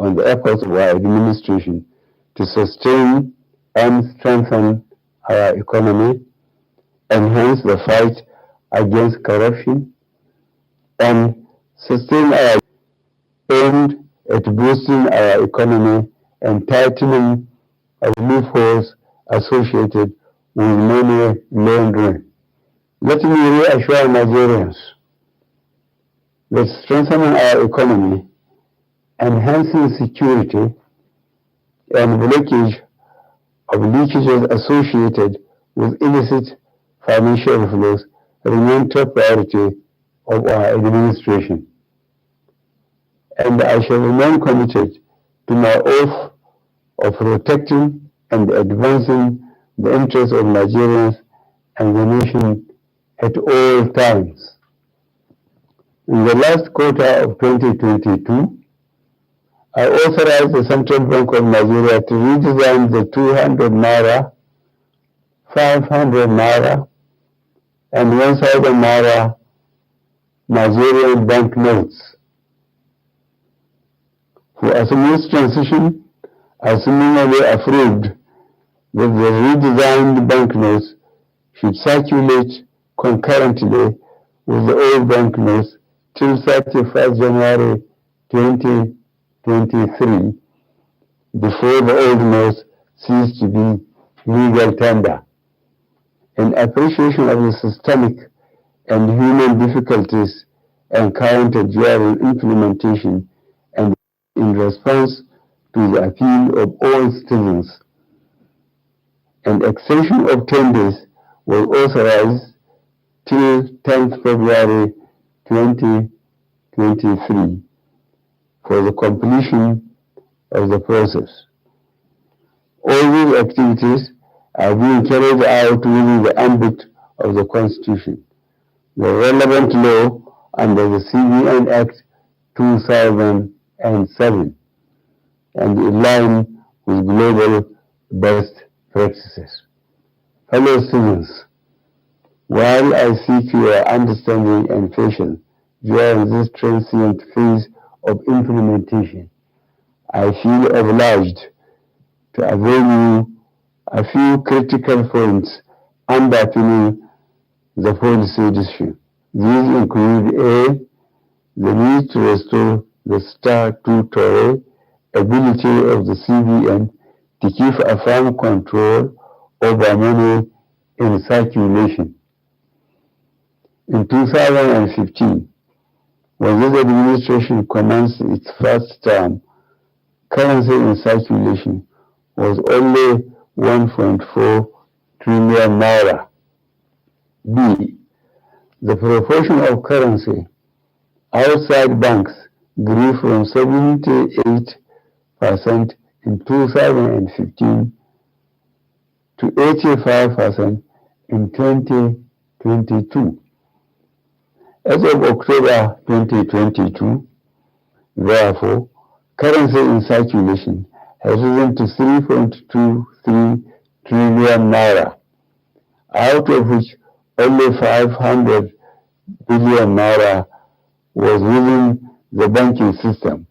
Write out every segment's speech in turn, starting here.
on the efforts of our administration to sustain and strengthen our economy, enhance the fight against corruption, and sustain our aimed at boosting our economy and tightening of loopholes associated with money laundering. Let me reassure Nigerians that strengthening our economy, enhancing security, and blockage of leakages associated with illicit financial flows remain top priority of our administration. And I shall remain committed to my oath of protecting and advancing the interests of Nigerians and the nation at all times. In the last quarter of 2022, I authorized the Central Bank of Nigeria to redesign the 200 Naira, 500 Naira, and 1,000 Naira Nigerian banknotes. For a smooth transition, I similarly approved that the redesigned banknotes should circulate concurrently with the old banknotes till 31st January 2023, before the old notes cease to be legal tender. In appreciation of the systemic and human difficulties encountered during implementation and in response to the appeal of all citizens, an extension of 10 days was authorized till 10th February 2023 for the completion of the process. All these activities are being carried out within the ambit of the Constitution, the relevant law under the CBN Act 2007, and in line with global best practices. Fellow citizens, while I seek your understanding and patience during this transient phase of implementation, I feel obliged to avail you a few critical points underpinning the policy decision. These include A, the need to restore the statutory ability of the CBN to keep a firm control over money in circulation. In 2015, when this administration commenced its first term, currency in circulation was only 1.4 trillion naira. B, the proportion of currency outside banks grew from 78% in 2015 to 85% in 2022. As of October 2022, therefore, currency in circulation has risen to 3.23 trillion naira, out of which only 500 billion naira was within the banking system,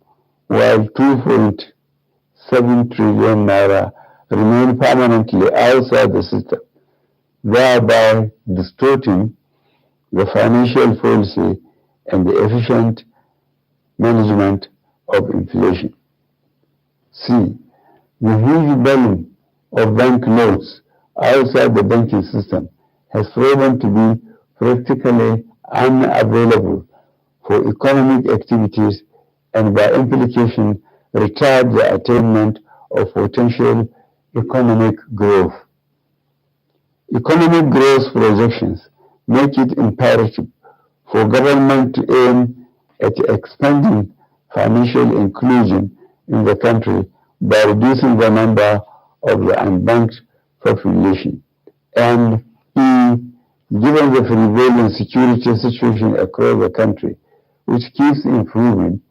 while 2.7 trillion naira remained permanently outside the system, thereby distorting the financial policy and the efficient management of inflation. C, the huge volume of banknotes outside the banking system has proven to be practically unavailable for economic activities and by implication retard the attainment of potential economic growth. Economic growth projections make it imperative for government to aim at expanding financial inclusion in the country by reducing the number of the unbanked population. And E, given the prevailing security situation across the country, which keeps improving,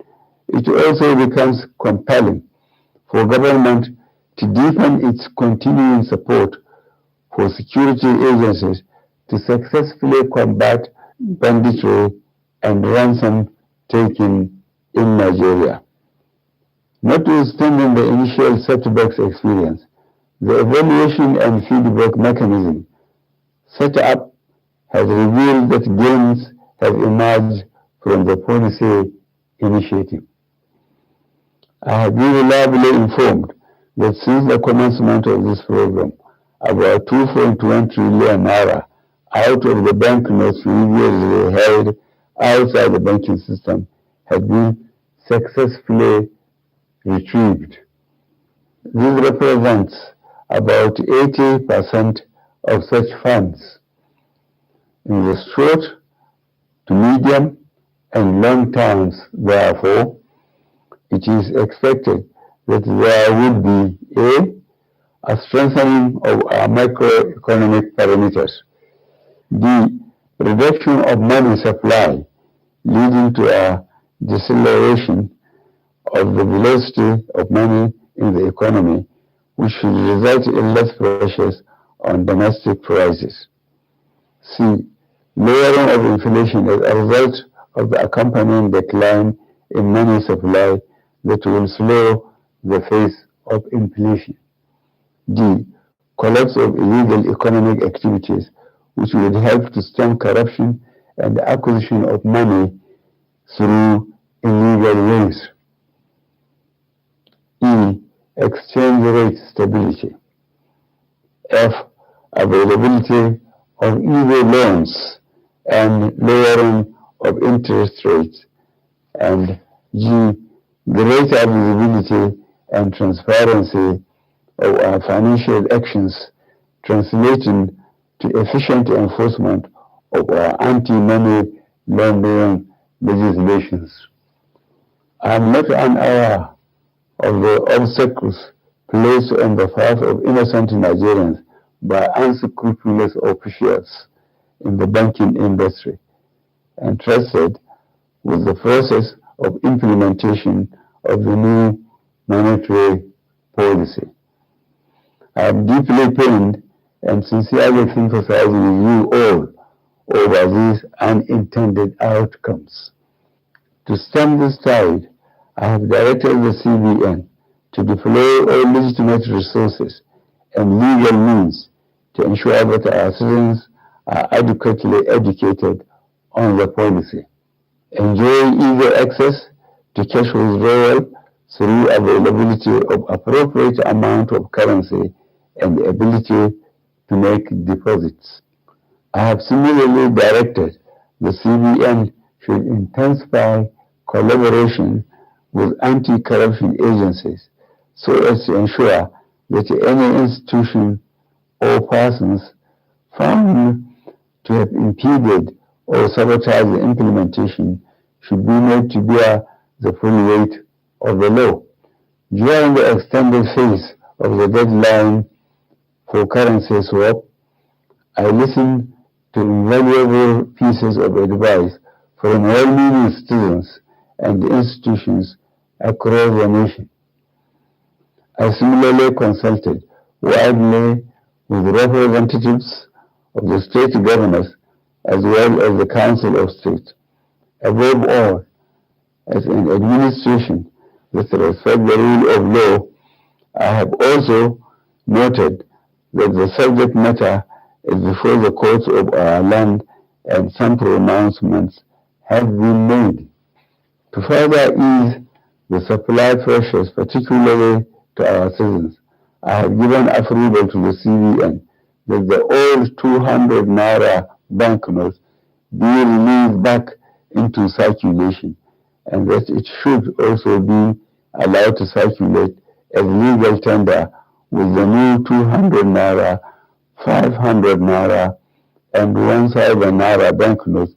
it also becomes compelling for government to deepen its continuing support for security agencies to successfully combat banditry and ransom taking in Nigeria. Notwithstanding the initial setbacks experience, the evaluation and feedback mechanism set up has revealed that gains have emerged from the policy initiative. I have been reliably informed that since the commencement of this program, about 2.1 trillion naira out of the banknotes previously held outside the banking system had been successfully retrieved. This represents about 80% of such funds. In the short to medium and long terms, therefore, it is expected that there would be a strengthening of our macroeconomic parameters, b, reduction of money supply, leading to a deceleration of the velocity of money in the economy, which should result in less pressures on domestic prices. C, lowering of inflation as a result of the accompanying decline in money supply that will slow the pace of inflation. D, collapse of illegal economic activities which would help to stem corruption and the acquisition of money through illegal ways. E, exchange rate stability. F, availability of easy loans and lowering of interest rates. And G, greater visibility and transparency of our financial actions, translating to efficient enforcement of our anti-money laundering legislations. I am not unaware of the obstacles placed on the path of innocent Nigerians by unscrupulous officials in the banking industry, entrusted with the process of implementation of the new monetary policy. I am deeply pained and sincerely sympathize with you all over these unintended outcomes. To stem this tide, I have directed the CBN to deploy all legitimate resources and legal means to ensure that our citizens are adequately educated on the policy. Enjoy easy access to cash withdrawal through availability of appropriate amount of currency and the ability to make deposits. I have similarly directed the CBN should intensify collaboration with anti-corruption agencies so as to ensure that any institution or persons found to have impeded or sabotaged the implementation should be made to bear the full weight of the law. During the extended phase of the deadline for currency swap, I listened to invaluable pieces of advice from well-meaning citizens and institutions across the nation. I similarly consulted widely with representatives of the state governors as well as the Council of State. Above all, as an administration that respects the rule of law, I have also noted that the subject matter is before the courts of our land and some pronouncements have been made. To further ease the supply pressures, particularly to our citizens, I have given approval to the CBN that the old 200 naira banknotes be released back into circulation and that it should also be allowed to circulate as legal tender with the new 200 naira, 500 naira, and 1,000 naira banknotes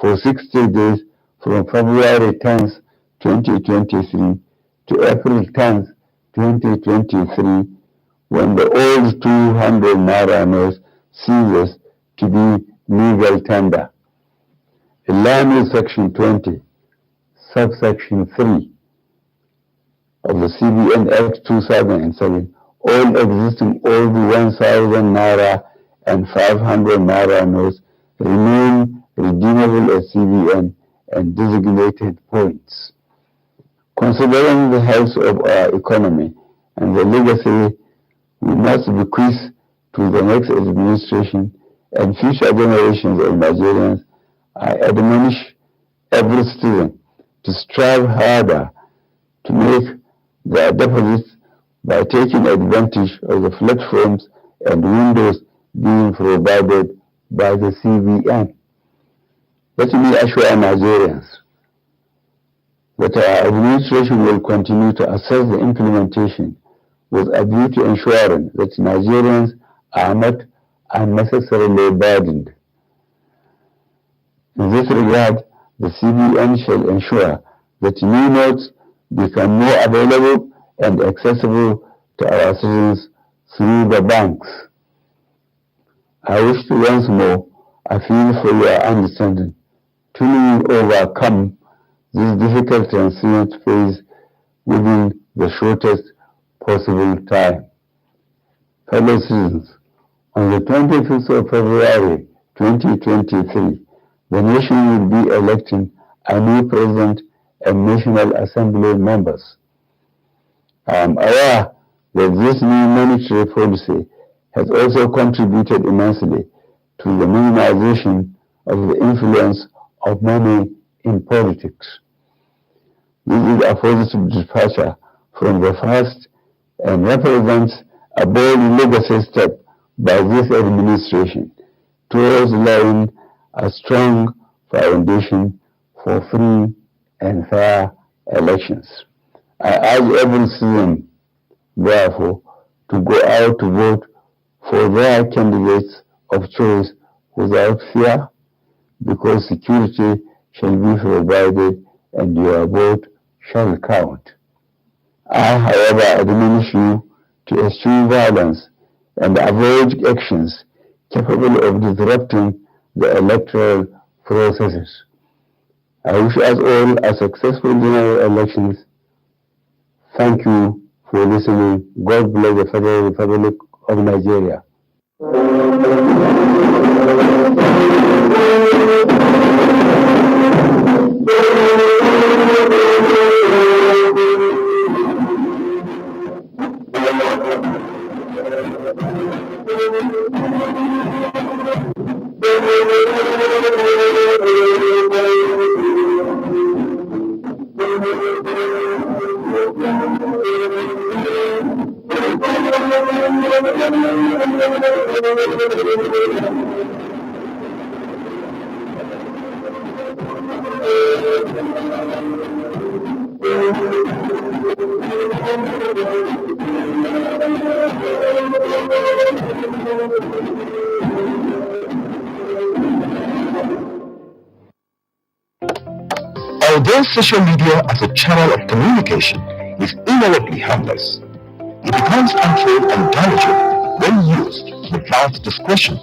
for 60 days from February 10th, 2023 to April 10th, 2023, when the old 200 naira notes ceases to be legal tender. In line with Section 20, subsection 3 of the CBN Act 2007, all existing old 1,000 naira and 500 naira notes remain redeemable at CBN and designated points. Considering the health of our economy and the legacy we must bequeath to the next administration and future generations of Nigerians, I admonish every citizen to strive harder to make their deposits by taking advantage of the platforms and windows being provided by the CBN. Let me assure Nigerians that our administration will continue to assess the implementation with a view to ensuring that Nigerians are not unnecessarily burdened. In this regard, the CBN shall ensure that new notes become more available and accessible to our citizens through the banks. I wish to once more appeal for your understanding to overcome this difficult transient phase within the shortest possible time. Fellow citizens, on the 25th of February 2023, the nation will be electing a new president and National Assembly members. I am aware that this new monetary policy has also contributed immensely to the minimization of the influence of money in politics. This is a positive departure from the past and represents a bold legacy step by this administration towards laying a strong foundation for free and fair elections. I urge every citizen, therefore, to go out to vote for their candidates of choice without fear, because security shall be provided and your vote shall count. I, however, admonish you to eschew violence and avoid actions capable of disrupting the electoral processes. I wish us all a successful general elections. Thank you for listening. God bless the Federal Republic of Nigeria. Although social media as a channel of communication is inherently harmless, it becomes unfair and damaging when used without discretion.